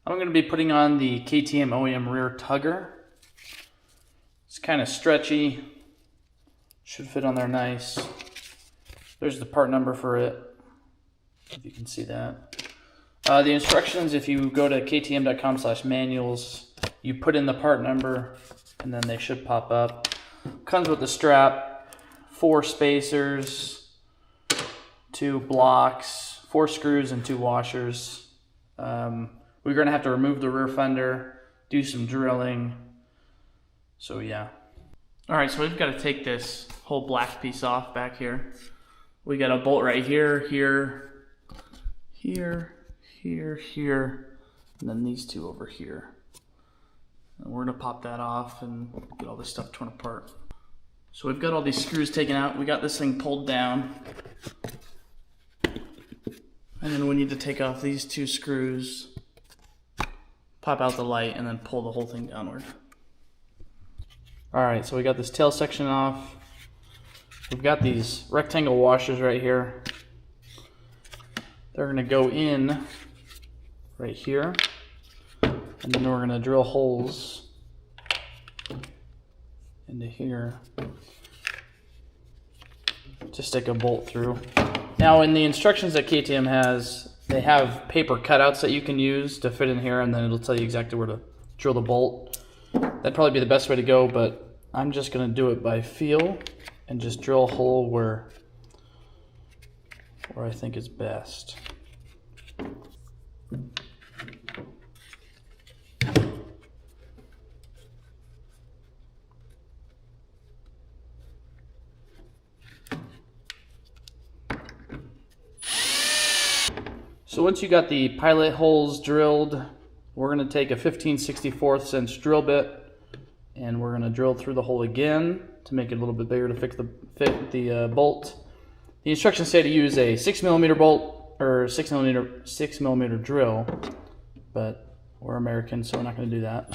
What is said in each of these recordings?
I'm going to be putting on the KTM OEM rear tugger. It's kind of stretchy. Should fit on there nice. There's the part number for it, if you can see that. The instructions, if you go to ktm.com/manuals, you put in the part number and then they should pop up. Comes with the strap, 4 spacers, 2 blocks, 4 screws and 2 washers. We're going to have to remove the rear fender, do some drilling. So yeah. Alright, so we've got to take this whole black piece off back here. We got a bolt right here, here, here, here, here, and then these 2 over here. And we're going to pop that off and get all this stuff torn apart. So we've got all these screws taken out. We got this thing pulled down. And then we need to take off these 2 screws, pop out the light, and then pull the whole thing downward. Alright, so we got this tail section off. We've got these rectangle washers right here. They're going to go in right here. And then we're going to drill holes into here to stick a bolt through. Now in the instructions that KTM has, they have paper cutouts that you can use to fit in here, and then it'll tell you exactly where to drill the bolt. That'd probably be the best way to go, but I'm just going to do it by feel and just drill a hole where I think is best. So once you got the pilot holes drilled, we're going to take a 15/64 inch drill bit and we're going to drill through the hole again to make it a little bit bigger to fit the bolt. The instructions say to use a 6mm bolt or 6mm drill, but we're American, so we're not going to do that.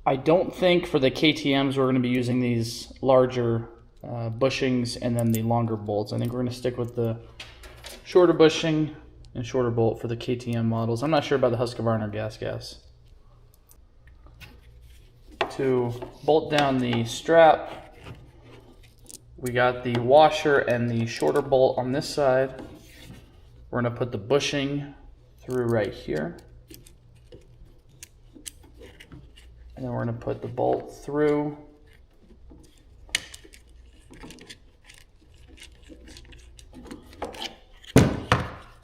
I don't think for the KTMs we're going to be using these larger bushings and then the longer bolts. I think we're going to stick with the shorter bushing and shorter bolt for the KTM models. I'm not sure about the Husqvarna or Gas. To bolt down the strap, we got the washer and the shorter bolt on this side. We're going to put the bushing through right here. And then we're going to put the bolt through.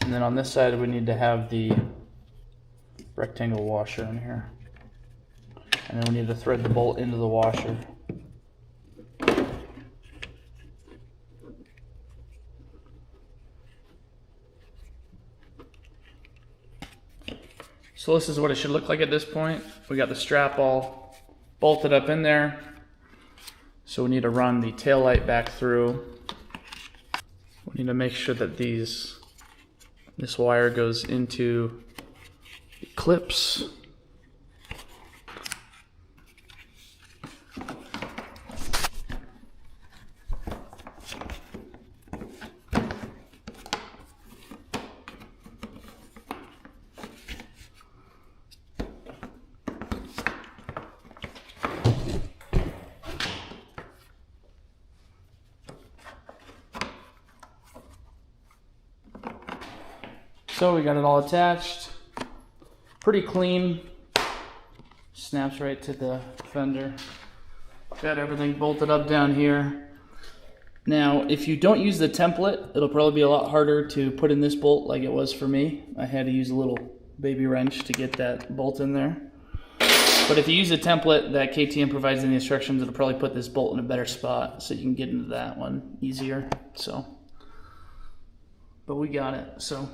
And then on this side we need to have the rectangle washer in here. And then we need to thread the bolt into the washer. So this is what it should look like at this point. We got the strap all bolted up in there. So we need to run the tail light back through. We need to make sure that this wire goes into the clips. So we got it all attached, pretty clean, snaps right to the fender. Got everything bolted up down here. Now if you don't use the template, it'll probably be a lot harder to put in this bolt like it was for me. I had to use a little baby wrench to get that bolt in there. But if you use a template that KTM provides in the instructions, it'll probably put this bolt in a better spot so you can get into that one easier. But we got it. So